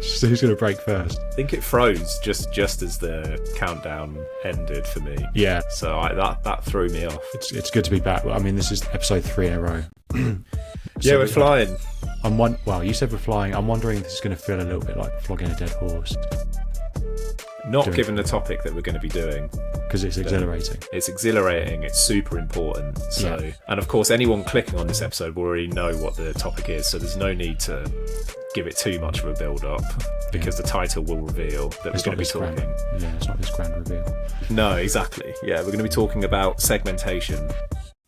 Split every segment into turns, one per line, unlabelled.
So who's going to break first?
I think it froze just as the countdown ended for me.
Yeah.
So that threw me off.
It's good to be back. I mean, this is episode 3 in a row.
Yeah, we're flying.
Well, you said we're flying. I'm wondering if this is going to feel a little bit like flogging a dead horse.
Not given the topic that we're going to be doing.
Because it's exhilarating.
It's exhilarating. It's super important. So,
yeah.
And of course, anyone clicking on this episode will already know what the topic is. So there's no need to give it too much of a build-up because the title will reveal that we're going to be talking.
It's not this grand reveal.
No, exactly. Yeah, we're going to be talking about segmentation,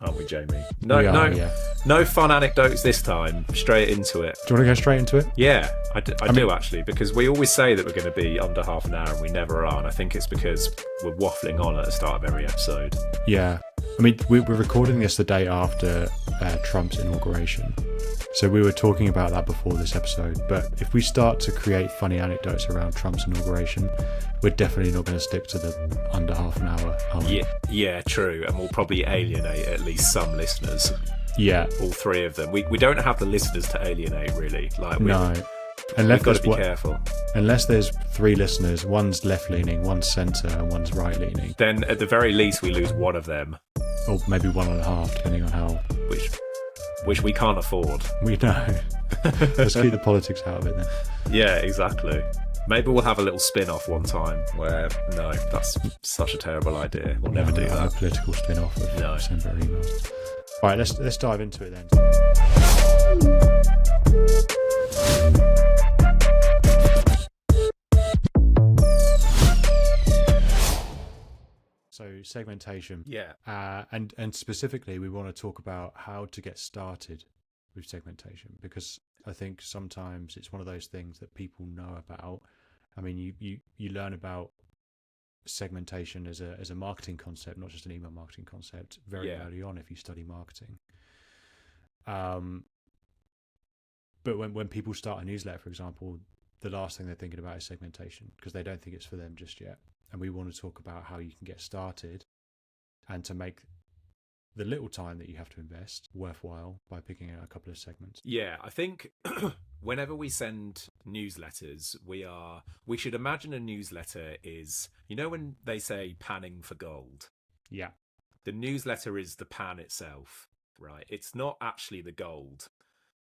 aren't we, Jamie? No fun anecdotes this time. Straight into it.
Do you want to go straight into it?
Yeah, I do actually, because we always say that we're going to be under half an hour and we never are, and I think it's because we're waffling on at the start of every episode.
Yeah. I mean, we're recording this the day after Trump's inauguration. So we were talking about that before this episode. But if we start to create funny anecdotes around Trump's inauguration, we're definitely not going to stick to the under half an hour.
Yeah, true. And we'll probably alienate at least some listeners.
Yeah.
All 3 of them. We don't have the listeners to alienate, really.
No.
We've got to be careful.
Unless there's 3 listeners, one's left-leaning, one's centre, and one's right-leaning.
Then at the very least, we lose one of them.
Or maybe 1.5, depending on how...
Which we can't afford.
We know. Let's keep the politics out of it then.
Yeah, exactly. Maybe we'll have a little spin-off one time where, no, that's such a terrible idea. We'll never do that.
A political spin-off of December emails. All right, let's dive into it then. So segmentation.
Yeah.
And specifically, we want to talk about how to get started with segmentation, because I think sometimes it's one of those things that people know about. I mean, you learn about segmentation as a marketing concept, not just an email marketing concept, very early on if you study marketing. But when people start a newsletter, for example, the last thing they're thinking about is segmentation because they don't think it's for them just yet. And we want to talk about how you can get started and to make the little time that you have to invest worthwhile by picking out a couple of segments.
Yeah, I think whenever we send newsletters, we should imagine a newsletter is, when they say panning for gold?
Yeah.
The newsletter is the pan itself, right? It's not actually the gold.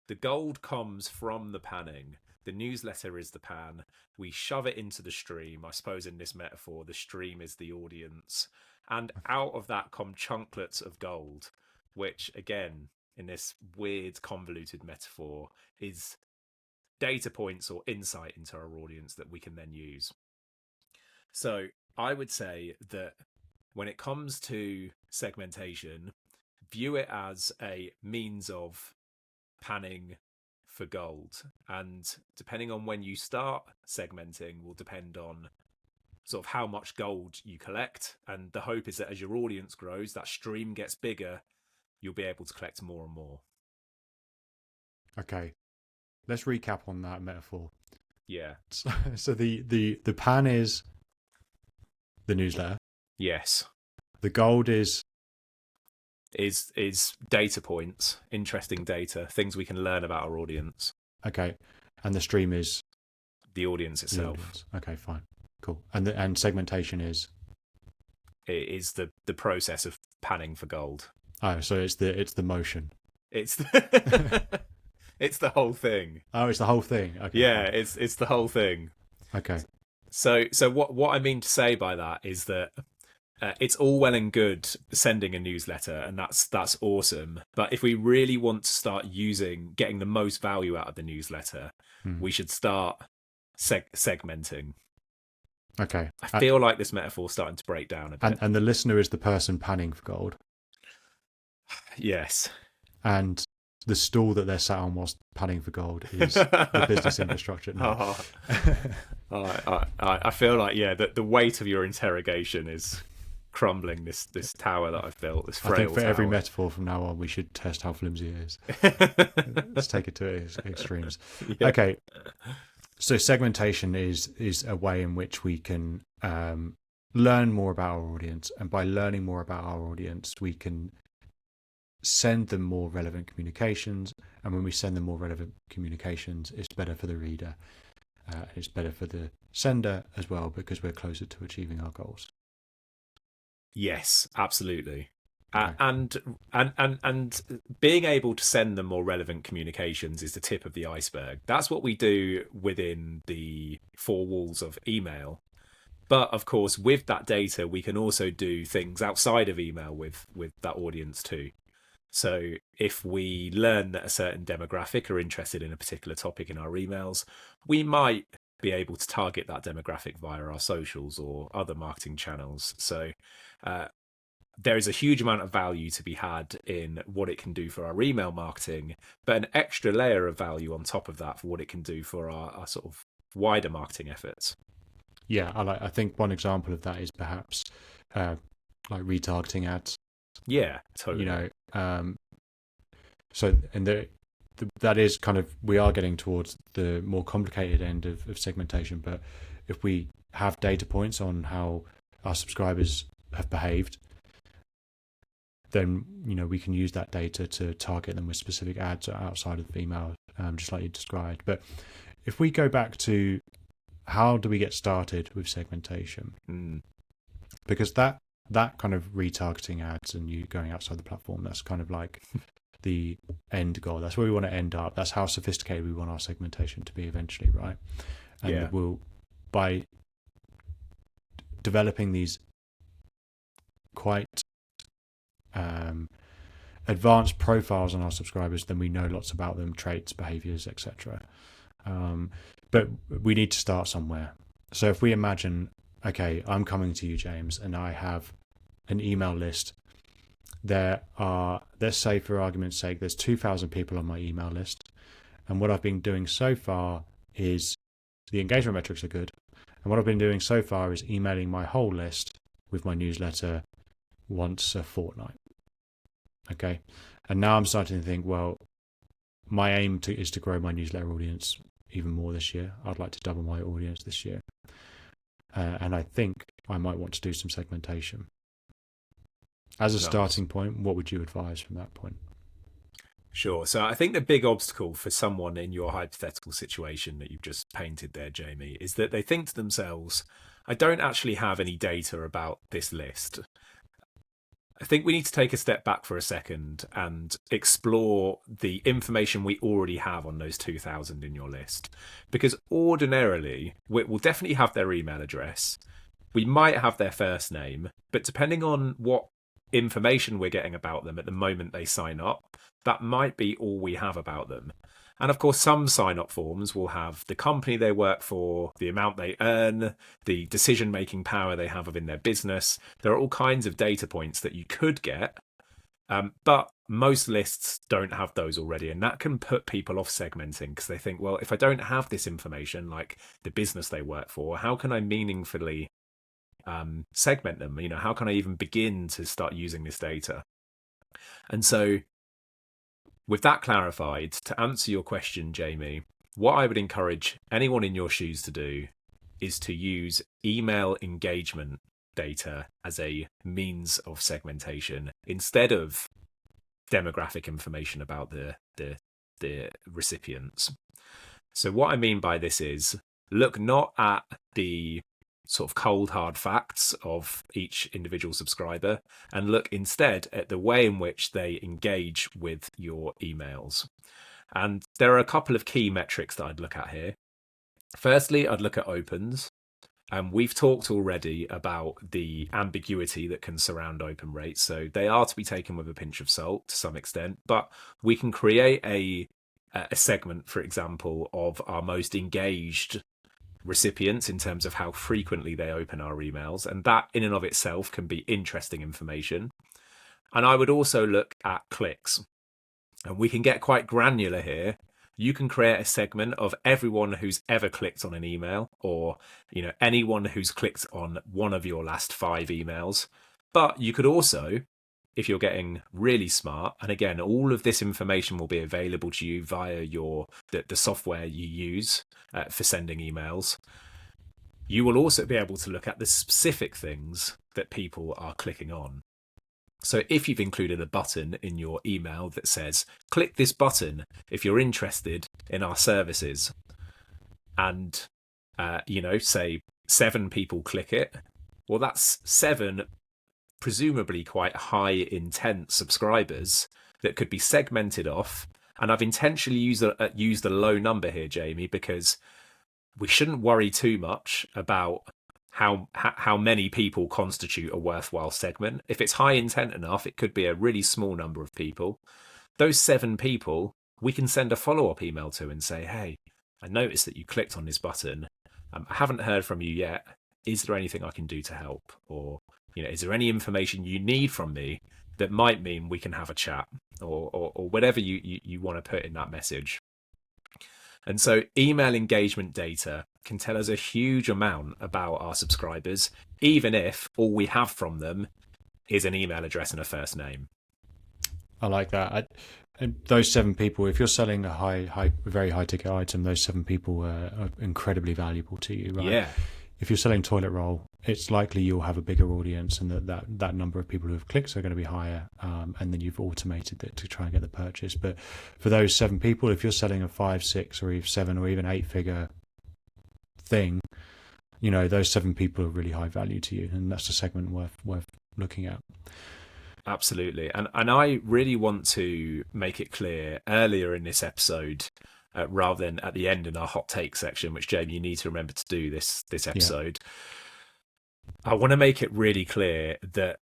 The gold comes from the panning. The newsletter is the pan. We shove it into the stream. I suppose in this metaphor, the stream is the audience. And out of that come chunklets of gold, which, again, in this weird, convoluted metaphor, is data points or insight into our audience that we can then use. So I would say that when it comes to segmentation, view it as a means of panning for gold, and depending on when you start segmenting will depend on sort of how much gold you collect, and the hope is that as your audience grows, that stream gets bigger, you'll be able to collect more and more.
Okay, let's recap on that metaphor.
Yeah.
So the pan is the newsletter.
Yes.
The gold is
data points, interesting data, things we can learn about our audience.
Okay. And the stream is
the audience itself.
Okay, fine. Cool. And segmentation is
the process of panning for gold.
Oh, so it's the motion.
It's it's the whole thing.
Oh, it's the whole thing. Okay.
Yeah, it's the whole thing.
Okay.
So what I mean to say by that is that it's all well and good sending a newsletter, and that's awesome. But if we really want to start getting the most value out of the newsletter, we should start segmenting.
Okay.
I feel like this metaphor's starting to break down a bit.
And the listener is the person panning for gold.
Yes.
And the stool that they're sat on whilst panning for gold is the business infrastructure. No.
I feel like, that the weight of your interrogation is crumbling this tower that I've built, this frail
I think for
tower.
every metaphor from now on, we should test how flimsy it is. Let's take it to its extremes. Yeah. Okay. So segmentation is a way in which we can learn more about our audience. And by learning more about our audience, we can send them more relevant communications, and when we send them more relevant communications, it's better for the reader, it's better for the sender as well, because we're closer to achieving our goals.
Yes, absolutely.
Okay.
And being able to send them more relevant communications is the tip of the iceberg. That's what we do within the four walls of email. But of course, with that data, we can also do things outside of email with that audience too. So if we learn that a certain demographic are interested in a particular topic in our emails, we might be able to target that demographic via our socials or other marketing channels. So there is a huge amount of value to be had in what it can do for our email marketing, but an extra layer of value on top of that for what it can do for our sort of wider marketing efforts.
Yeah, I think one example of that is perhaps like retargeting ads.
Yeah, totally.
You know, so and that is kind of, we are getting towards the more complicated end of segmentation. But if we have data points on how our subscribers have behaved, then we can use that data to target them with specific ads outside of email, just like you described. But if we go back to how do we get started with segmentation, because that kind of retargeting ads and you going outside the platform, that's kind of like the end goal. That's where we want to end up. That's how sophisticated we want our segmentation to be eventually, right? And we'll, by developing these quite advanced profiles on our subscribers, then we know lots about them, traits, behaviors, etc. But we need to start somewhere. So if we imagine, okay, I'm coming to you, James, and I have an email list. There are, let's say for argument's sake, there's 2,000 people on my email list. And what I've been doing so far is, the engagement metrics are good. And what I've been doing so far is emailing my whole list with my newsletter once a fortnight. Okay. And now I'm starting to think, well, my aim is to grow my newsletter audience even more this year. I'd like to double my audience this year. And I think I might want to do some segmentation. As a starting point, what would you advise from that point?
Sure. So I think the big obstacle for someone in your hypothetical situation that you've just painted there, Jamie, is that they think to themselves, I don't actually have any data about this list. I think we need to take a step back for a second and explore the information we already have on those 2,000 in your list. Because ordinarily, we'll definitely have their email address. We might have their first name, but depending on what information we're getting about them at the moment they sign up, that might be all we have about them. And of course, some sign-up forms will have the company they work for, the amount they earn, the decision-making power they have within their business. There are all kinds of data points that you could get, but most lists don't have those already. And that can put people off segmenting because they think, well, if I don't have this information, like the business they work for, how can I meaningfully segment them? How can I even begin to start using this data? And so with that clarified, to answer your question, Jamie, what I would encourage anyone in your shoes to do is to use email engagement data as a means of segmentation instead of demographic information about the recipients. So what I mean by this is, look not at the sort of cold hard facts of each individual subscriber and look instead at the way in which they engage with your emails. And there are a couple of key metrics that I'd look at here. Firstly, I'd look at opens. And we've talked already about the ambiguity that can surround open rates. So they are to be taken with a pinch of salt to some extent, but we can create a segment, for example, of our most engaged recipients in terms of how frequently they open our emails, and that in and of itself can be interesting information. And I would also look at clicks, and we can get quite granular here. You can create a segment of everyone who's ever clicked on an email, or anyone who's clicked on one of your last 5 emails. But you could also, if you're getting really smart, and again, all of this information will be available to you via the software you use for sending emails. You will also be able to look at the specific things that people are clicking on. So if you've included a button in your email that says, click this button if you're interested in our services, and, say 7 people click it, well, that's 7 presumably quite high intent subscribers that could be segmented off. And I've intentionally used a low number here, Jamie, because we shouldn't worry too much about how many people constitute a worthwhile segment. If it's high intent enough, it could be a really small number of people. Those 7 people, we can send a follow-up email to and say, hey, I noticed that you clicked on this button. I haven't heard from you yet. Is there anything I can do to help? Or, is there any information you need from me that might mean we can have a chat, or whatever you want to put in that message? And so email engagement data can tell us a huge amount about our subscribers, even if all we have from them is an email address and a first name.
I like that. And those 7 people, if you're selling a very high ticket item, those 7 people are incredibly valuable to you, right?
Yeah.
If you're selling toilet roll, it's likely you'll have a bigger audience, and that number of people who have clicked are going to be higher, and then you've automated it to try and get the purchase. But for those 7 people, if you're selling a 5, 6, or even 7 or even 8-figure thing, those 7 people are really high value to you, and that's a segment worth looking at.
Absolutely. And I really want to make it clear earlier in this episode, rather than at the end in our hot take section, which, Jamie, you need to remember to do this episode. Yeah. I want to make it really clear that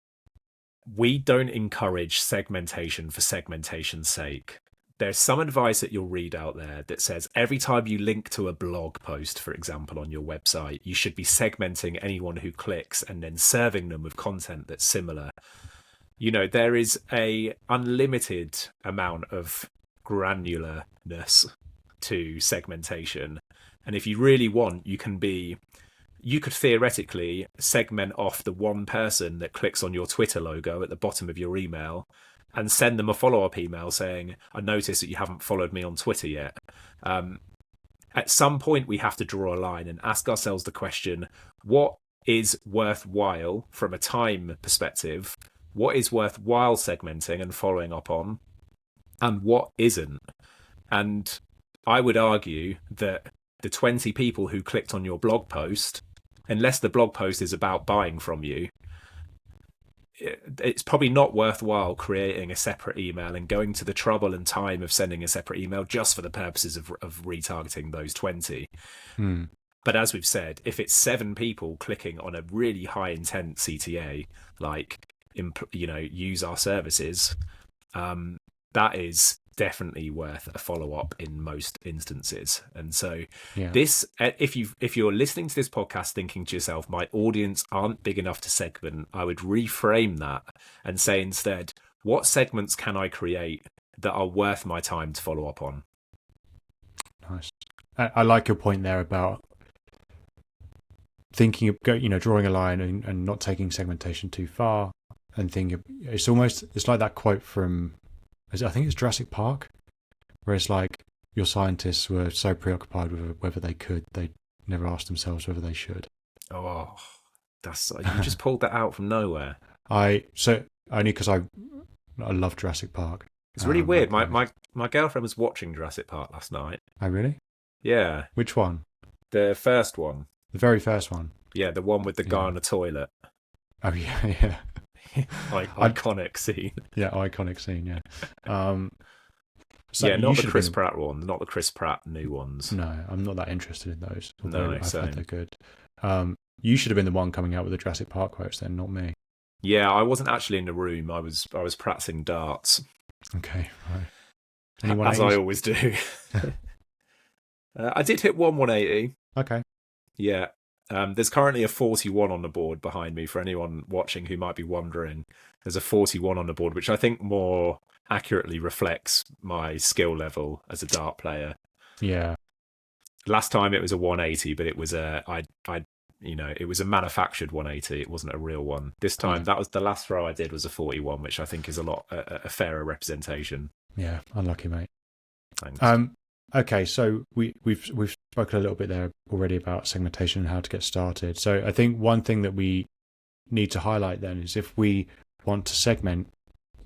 we don't encourage segmentation for segmentation's sake. There's some advice that you'll read out there that says every time you link to a blog post, for example, on your website, you should be segmenting anyone who clicks and then serving them with content that's similar. There is a unlimited amount of granularness to segmentation. And if you really want, you could theoretically segment off the one person that clicks on your Twitter logo at the bottom of your email and send them a follow-up email saying, I noticed that you haven't followed me on Twitter yet. At some point, we have to draw a line and ask ourselves the question, what is worthwhile from a time perspective? What is worthwhile segmenting and following up on, and what isn't? And I would argue that the 20 people who clicked on your blog post, unless the blog post is about buying from you, it's probably not worthwhile creating a separate email and going to the trouble and time of sending a separate email just for the purposes of retargeting those 20. But as we've said, if it's 7 people clicking on a really high intent CTA, like, use our services, that is definitely worth a follow-up in most instances. And so this, if you're listening to this podcast thinking to yourself, my audience aren't big enough to segment, I would reframe that and say instead, what segments can I create that are worth my time to follow up on?
Nice. I like your point there about thinking of drawing a line and not taking segmentation too far, and thinking it's like that quote from, I think it's Jurassic Park, where it's like your scientists were so preoccupied with whether they could, they never asked themselves whether they should.
Oh, you just pulled that out from nowhere.
Only because I love Jurassic Park.
It's really weird. My girlfriend was watching Jurassic Park last night.
Oh, really?
Yeah.
Which one?
The first one.
The very first one.
Yeah, the one with the guy on the toilet.
Oh yeah.
Iconic scene.
Yeah, iconic scene. Yeah.
Not the Chris Pratt one, not the Chris Pratt new ones.
No, I'm not that interested in those.
No,
I've heard they're good. You should have been the one coming out with the Jurassic Park quotes, then, not me.
Yeah, I wasn't actually in the room. I was practicing darts.
Okay, right.
As I always do. I did hit 180.
Okay.
Yeah. There's currently a 41 on the board behind me for anyone watching who might be wondering. There's a 41 on the board, which I think more accurately reflects my skill level as a dart player.
Yeah.
Last time it was a 180, but it was it was a manufactured 180. It wasn't a real one. This time, that was the last throw I did was a 41, which I think is a fairer representation.
Yeah, unlucky, mate.
Thanks.
Okay, so we've spoken a little bit there already about segmentation and how to get started. So I think one thing that we need to highlight then is if we want to segment,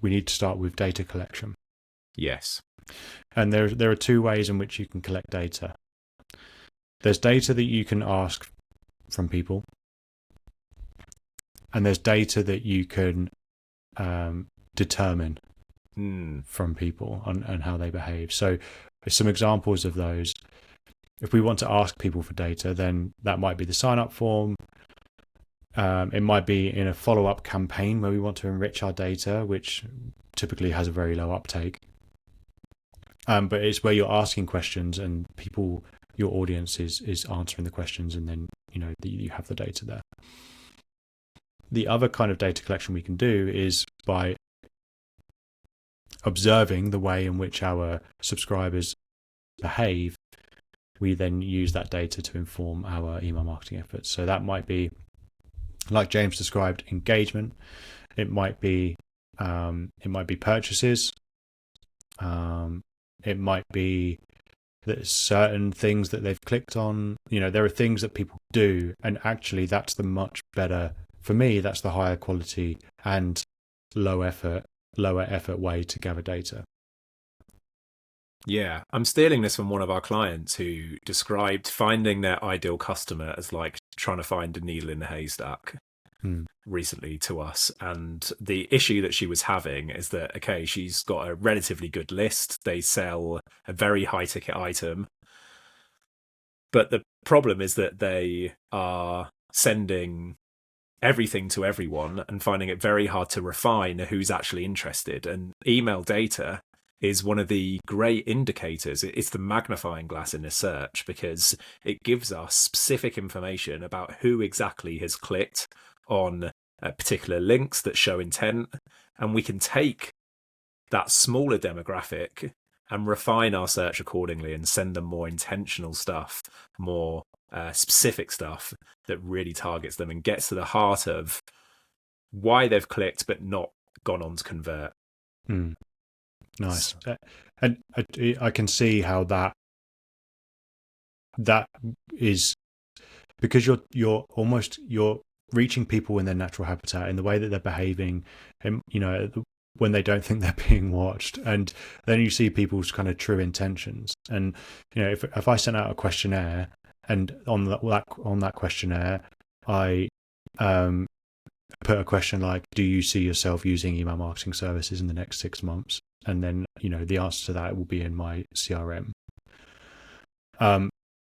we need to start with data collection.
Yes.
And there are two ways in which you can collect data. There's data that you can ask from people, and there's data that you can determine from people and how they behave. So some examples of those. If we want to ask people for data, then that might be the sign-up form. It might be in a follow-up campaign where we want to enrich our data, which typically has a very low uptake. But it's where you're asking questions and people, your audience is answering the questions, and then you have the data there. The other kind of data collection we can do is by observing the way in which our subscribers behave. We then use that data to inform our email marketing efforts. So that might be, like James described, engagement. It might be purchases. It might be that certain things that they've clicked on. There are things that people do, and actually that's the much better, for me, that's the higher quality and lower effort way to gather data.
Yeah, I'm stealing this from one of our clients who described finding their ideal customer as like trying to find a needle in the haystack recently to us. And the issue that she was having is that, okay, she's got a relatively good list. They sell a very high ticket item. But the problem is that they are sending everything to everyone and finding it very hard to refine who's actually interested. And email data is one of the great indicators. It's the magnifying glass in a search, because it gives us specific information about who exactly has clicked on particular links that show intent. And we can take that smaller demographic and refine our search accordingly and send them more intentional stuff, more specific stuff that really targets them and gets to the heart of why they've clicked but not gone on to convert.
Nice. And I can see how that is, because you're reaching people in their natural habitat, in the way that they're behaving, and when they don't think they're being watched, and then you see people's kind of true intentions. And if I sent out a questionnaire, and on that questionnaire I put a question like, do you see yourself using email marketing services in the next 6 months? And then the answer to that will be in my CRM.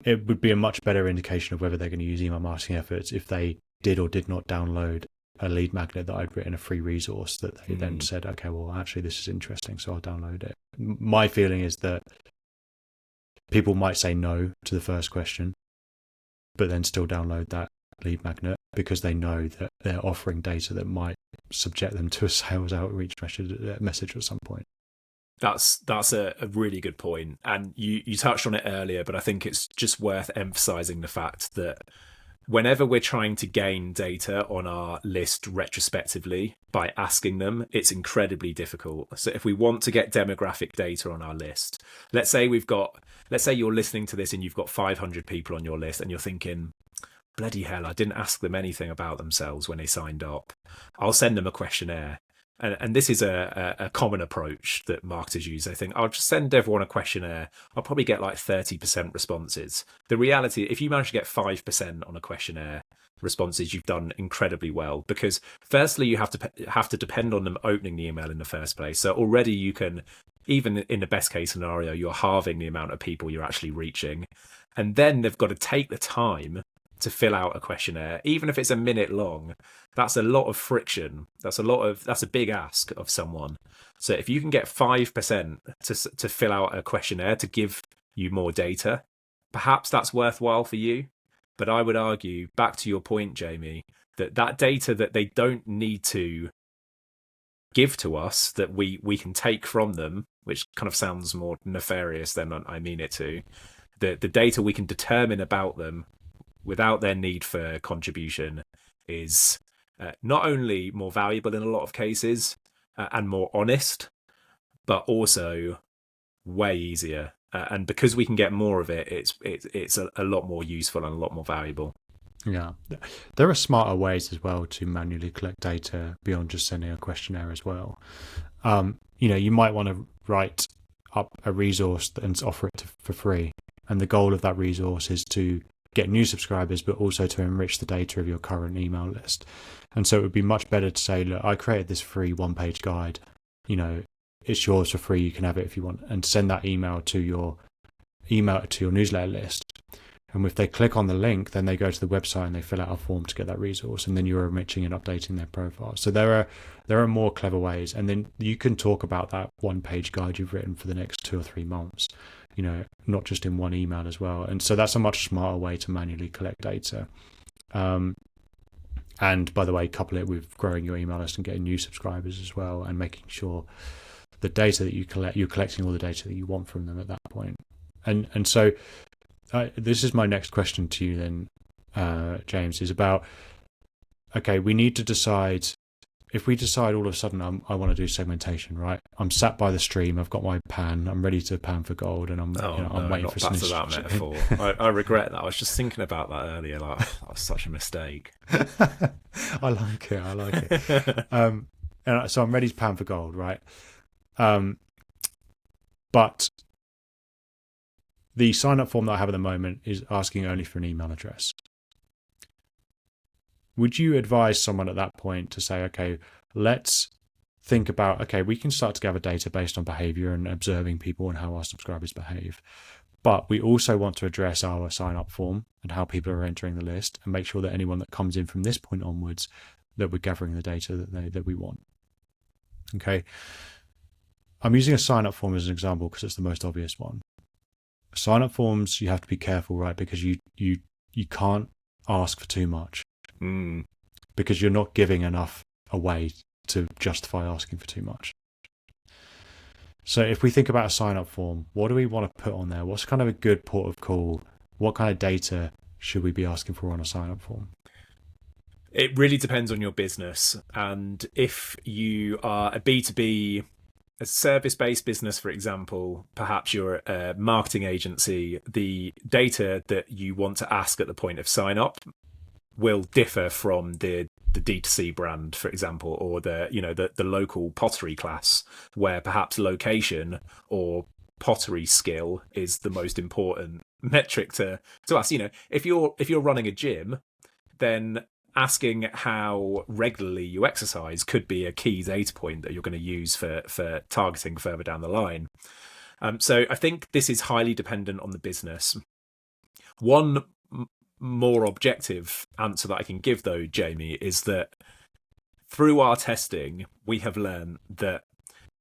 It would be a much better indication of whether they're going to use email marketing efforts if they did or did not download a lead magnet that I'd written, a free resource that they then said, okay, well, actually this is interesting, so I'll download it. My feeling is that people might say no to the first question, but then still download that lead magnet because they know that they're offering data that might subject them to a sales outreach message at some point.
That's a really good point. And you touched on it earlier, but I think it's just worth emphasizing the fact that whenever we're trying to gain data on our list retrospectively by asking them, it's incredibly difficult. So if we want to get demographic data on our list, let's say you're listening to this and you've got 500 people on your list and you're thinking, bloody hell, I didn't ask them anything about themselves when they signed up. I'll send them a questionnaire. And this is a common approach that marketers use. They think, I'll just send everyone a questionnaire. I'll probably get like 30% responses. The reality, if you manage to get 5% on a questionnaire responses, you've done incredibly well, because firstly, you have to depend on them opening the email in the first place. So already you can, even in the best case scenario, you're halving the amount of people you're actually reaching. And then they've got to take the time to fill out a questionnaire, even if it's a minute long. That's a lot of friction. That's a big ask of someone. So if you can get 5% to fill out a questionnaire to give you more data, perhaps that's worthwhile for you. But I would argue, back to your point, Jamie, that data that they don't need to give to us, that we can take from them, which kind of sounds more nefarious than I mean it to, the data we can determine about them without their need for contribution is not only more valuable in a lot of cases and more honest, but also way easier. And because we can get more of it, it's a lot more useful and a lot more valuable.
Yeah. There are smarter ways as well to manually collect data beyond just sending a questionnaire as well. You might want to write up a resource and offer it for free. And the goal of that resource is to get new subscribers, but also to enrich the data of your current email list. And so it would be much better to say, look, I created this free one-page guide. It's yours for free. You can have it if you want, and send that email to your newsletter list. And if they click on the link, then they go to the website and they fill out a form to get that resource, and then you're enriching and updating their profile. So there are more clever ways, and then you can talk about that one-page guide you've written for the next 2 or 3 months, not just in one email as well. And so that's a much smarter way to manually collect data. And by the way, couple it with growing your email list and getting new subscribers as well, and making sure the data that you collect, you're collecting all the data that you want from them at that point. And so this is my next question to you then, James, is about, okay, we need to decide, if we decide all of a sudden I want to do segmentation, right? I'm sat by the stream, I've got my pan, I'm ready to pan for gold, and I'm waiting for some
that metaphor. I regret that. I was just thinking about that earlier. Like, that was such a mistake.
I like it. And so I'm ready to pan for gold, right? But the sign-up form that I have at the moment is asking only for an email address. Would you advise someone at that point to say, okay, let's think about, okay, we can start to gather data based on behavior and observing people and how our subscribers behave. But we also want to address our sign-up form and how people are entering the list, and make sure that anyone that comes in from this point onwards, that we're gathering the data that we want. Okay. I'm using a sign-up form as an example because it's the most obvious one. Sign-up forms, you have to be careful, right? Because you can't ask for too much, because you're not giving enough away to justify asking for too much. So if we think about a sign-up form, what do we want to put on there? What's kind of a good port of call? What kind of data should we be asking for on a sign-up form?
It really depends on your business. And if you are a B2B, a service-based business, for example, perhaps you're a marketing agency, the data that you want to ask at the point of sign-up will differ from the D2C brand, for example, or the local pottery class, where perhaps location or pottery skill is the most important metric to ask. If you're running a gym, then asking how regularly you exercise could be a key data point that you're going to use for targeting further down the line. So I think this is highly dependent on the business. One more objective answer that I can give, though, Jamie, is that through our testing, we have learned that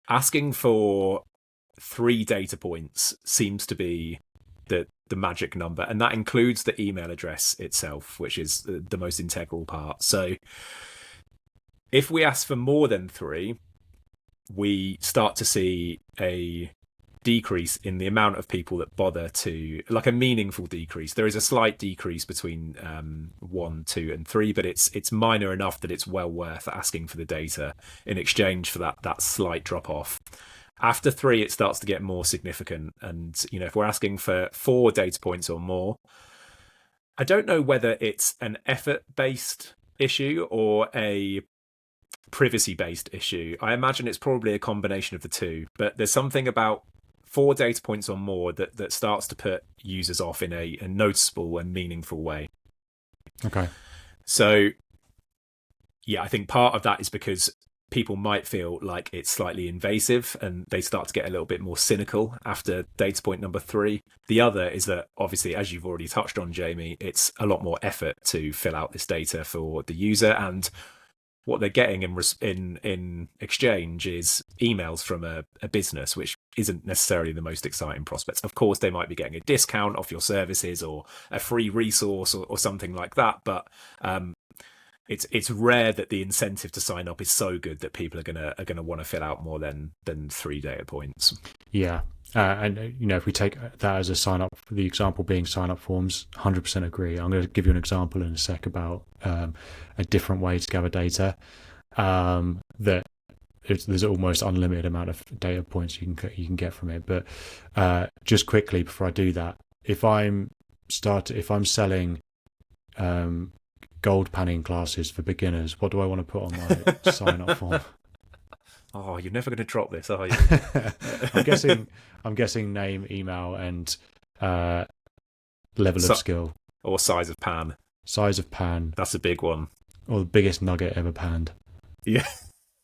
asking for 3 data points seems to be the magic number, and that includes the email address itself, which is the most integral part. So if we ask for more than 3, we start to see a decrease in the amount of people that bother to, like a meaningful decrease. There is a slight decrease between 1, 2, and 3, but it's minor enough that it's well worth asking for the data in exchange for that slight drop off. After 3, it starts to get more significant. And, if we're asking for 4 data points or more, I don't know whether it's an effort-based issue or a privacy-based issue. I imagine it's probably a combination of the two, but there's something about 4 data points or more that starts to put users off in a noticeable and meaningful way.
Okay.
So, yeah, I think part of that is because people might feel like it's slightly invasive and they start to get a little bit more cynical after data point number 3. The other is that, obviously, as you've already touched on, Jamie, it's a lot more effort to fill out this data for the user, and what they're getting in exchange is emails from a business, which isn't necessarily the most exciting prospects. Of course, they might be getting a discount off your services or a free resource or something like that, but it's rare that the incentive to sign up is so good that people are gonna want to fill out more than 3 data points.
Yeah. And if we take that as a sign up, the example being sign up forms, 100% agree. I'm going to give you an example in a sec about a different way to gather data. That there's almost unlimited amount of data points you can get from it. But just quickly before I do that, if I'm selling gold panning classes for beginners. What do I want to put on my sign up form?
Oh, you're never going to drop this, are you?
I'm guessing name, email, and level of skill,
or size of pan.
Size of pan.
That's a big one.
Or the biggest nugget ever panned.
Yeah.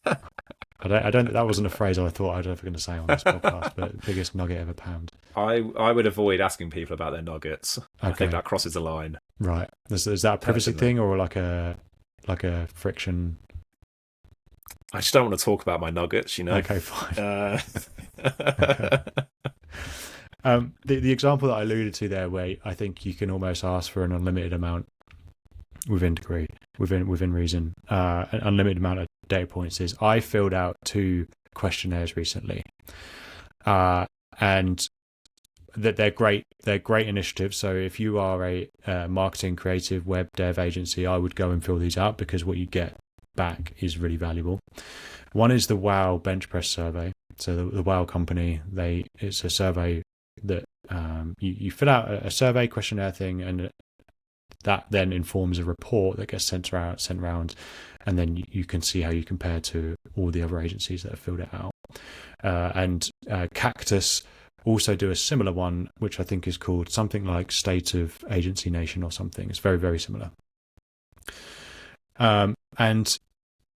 I don't. That wasn't a phrase I thought I was ever going to say on this podcast. But biggest nugget ever panned.
I would avoid asking people about their nuggets. Okay. I think that crosses the line.
Right. Is that a privacy thing or like a friction?
I just don't want to talk about my nuggets, you know.
Okay, fine. The example that I alluded to there, where I think you can almost ask for an unlimited amount within reason, an unlimited amount of data points, is I filled out 2 questionnaires recently, and that they're great initiatives. So if you are a marketing, creative, web dev agency, I would go and fill these out because what you get back is really valuable. One is the WoW bench press survey. So the WoW company, it's a survey that you fill out a survey questionnaire thing, and that then informs a report that gets sent around, and then you can see how you compare to all the other agencies that have filled it out. And Cactus also do a similar one, which I think is called something like State of Agency Nation or something. It's very, very similar. And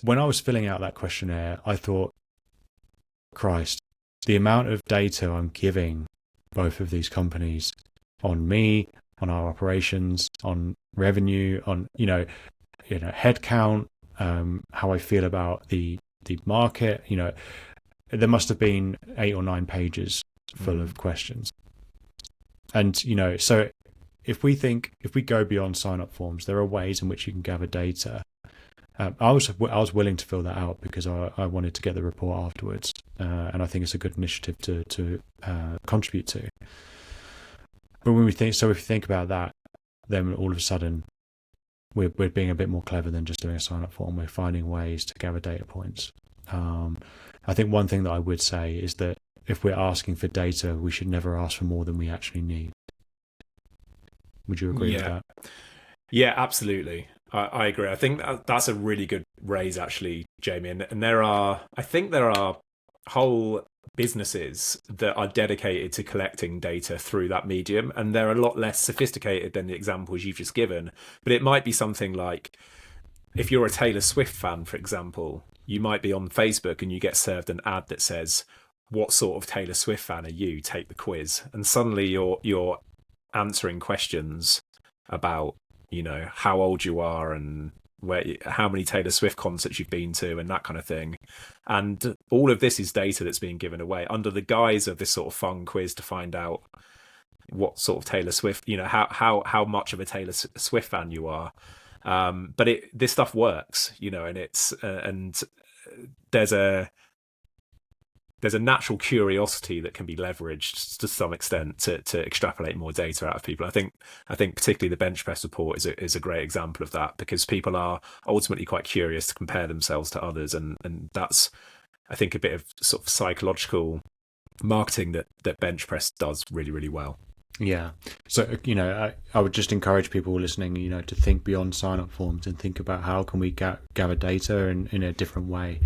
when I was filling out that questionnaire, I thought, Christ, the amount of data I'm giving both of these companies on me, on our operations, on revenue, on headcount, how I feel about the market. There must have been 8 or 9 pages full of questions. And so if we go beyond sign up forms, there are ways in which you can gather data. I was willing to fill that out because I wanted to get the report afterwards, and I think it's a good initiative to contribute to. But if you think about that, then all of a sudden we're being a bit more clever than just doing a sign up form. We're finding ways to gather data points. I think one thing that I would say is that if we're asking for data, we should never ask for more than we actually need. Would you agree with that?
Yeah, absolutely. I agree. I think that's a really good raise, actually, Jamie. And I think there are whole businesses that are dedicated to collecting data through that medium, and they're a lot less sophisticated than the examples you've just given. But it might be something like, if you're a Taylor Swift fan, for example, you might be on Facebook and you get served an ad that says, "What sort of Taylor Swift fan are you? Take the quiz." And suddenly you're answering questions about how old you are and how many Taylor Swift concerts you've been to and that kind of thing. And all of this is data that's being given away under the guise of this sort of fun quiz to find out what sort of Taylor Swift, how much of a Taylor Swift fan you are. But this stuff works, and it's and there's a natural curiosity that can be leveraged to some extent to extrapolate more data out of people. I think particularly the bench press report is a great example of that, because people are ultimately quite curious to compare themselves to others, and that's, I think, a bit of sort of psychological marketing that bench press does really, really well.
Yeah. So, I would just encourage people listening, to think beyond sign up forms and think about how can we gather data in a different way.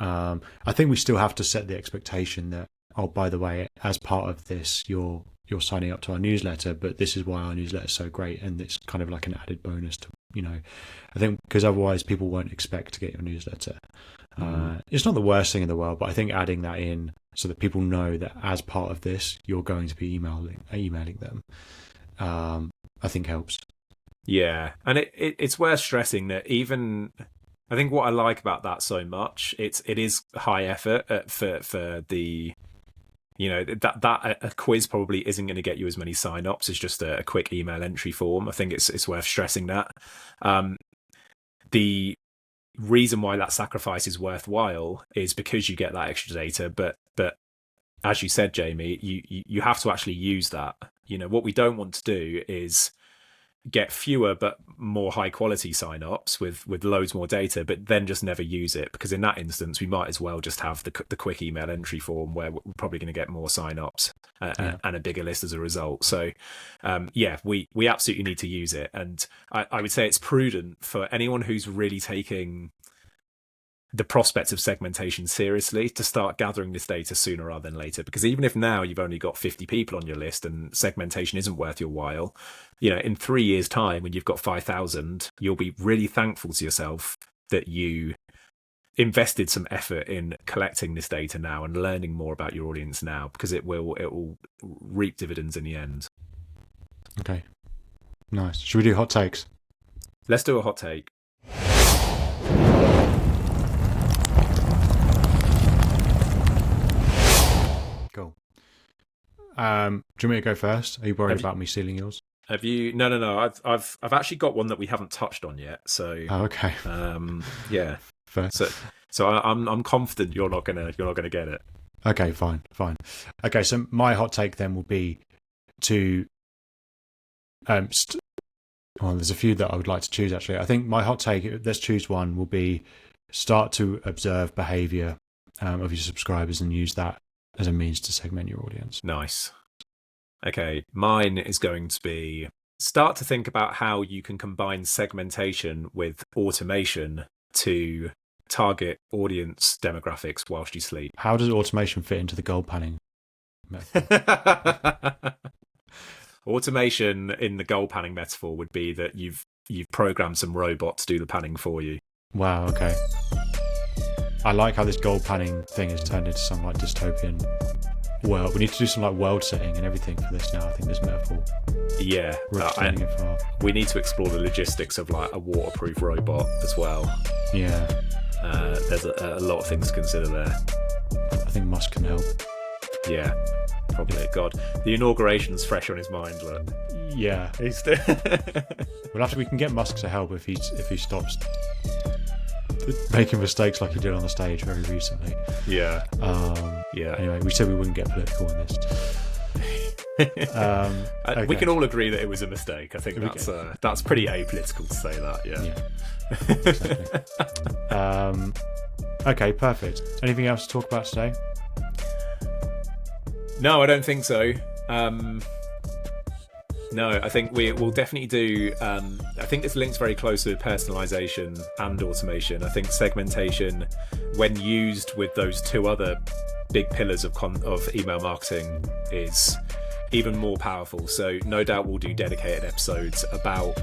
I think we still have to set the expectation that, oh, by the way, as part of this, you're signing up to our newsletter, but this is why our newsletter is so great, and it's kind of like an added bonus to, I think, because otherwise people won't expect to get your newsletter. It's not the worst thing in the world, but I think adding that in so that people know that as part of this, you're going to be emailing them, I think helps. Yeah,
and it's worth stressing that even, I think what I like about that so much, it is high effort for the, that a quiz probably isn't going to get you as many sign-ups as just a quick email entry form. I think it's worth stressing that. The reason why that sacrifice is worthwhile is because you get that extra data, but as you said, Jamie, you have to actually use that. What we don't want to do is get fewer but more high quality signups with loads more data, but then just never use it, because in that instance we might as well just have the quick email entry form where we're probably going to get more signups and a bigger list as a result. So we absolutely need to use it, and I would say it's prudent for anyone who's really taking the prospect of segmentation seriously to start gathering this data sooner rather than later, because even if now you've only got 50 people on your list and segmentation isn't worth your while, in 3 years' time when you've got 5,000, you'll be really thankful to yourself that you invested some effort in collecting this data now and learning more about your audience now, because it will reap dividends in the end.
Okay, nice. Should we do hot takes?
Let's do a hot take.
Cool. Do you want me to go first? Are you worried about me stealing yours?
Have you? No. I've actually got one that we haven't touched on yet. So.
Oh, okay.
Yeah.
Fair.
So I'm confident you're not gonna get it.
Okay, fine. Okay, so my hot take then will be to there's a few that I would like to choose actually. I think my hot take, let's choose one, will be start to observe behavior of your subscribers and use that as a means to segment your audience.
Nice. Okay, mine is going to be start to think about how you can combine segmentation with automation to target audience demographics whilst you sleep.
How does automation fit into the goal panning method?
Automation in the goal panning metaphor would be that you've programmed some robot to do the panning for you.
Wow, okay. I like how this goal panning thing has turned into some like dystopian world. We need to do some like world setting and everything for this now. I think this metaphor.
Yeah, we need to explore the logistics of like a waterproof robot as well.
Yeah,
there's a lot of things to consider there.
I think Musk can help.
Yeah, probably. God, the inauguration's fresh on his mind. Look.
Yeah, we can get Musk to help if he stops making mistakes like he did on the stage very recently.
Yeah.
Anyway, we said we wouldn't get political on this. Okay.
We can all agree that it was a mistake. I think that's pretty apolitical to say that.
Yeah. Exactly. Okay, perfect. Anything else to talk about today?
No, I don't think so. No, I think we'll definitely do. I think this links very closely with personalization and automation. I think segmentation, when used with those two other big pillars of email marketing, is even more powerful. So no doubt we'll do dedicated episodes about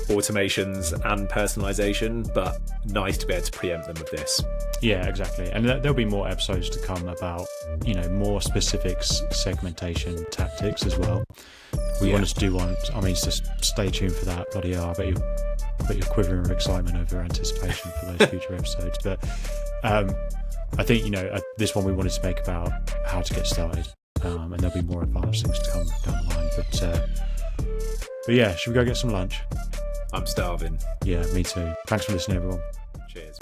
automations and personalization, but nice to be able to preempt them with this.
Yeah, exactly. And there'll be more episodes to come about, more specific segmentation tactics as well. We wanted to do one. I mean, just stay tuned for that. Bloody hell, I bet you're quivering with excitement over anticipation for those future episodes. But I think, this one we wanted to make about how to get started. And there'll be more advanced things to come down the line. But yeah, should we go get some lunch?
I'm starving.
Yeah, me too. Thanks for listening, everyone.
Cheers.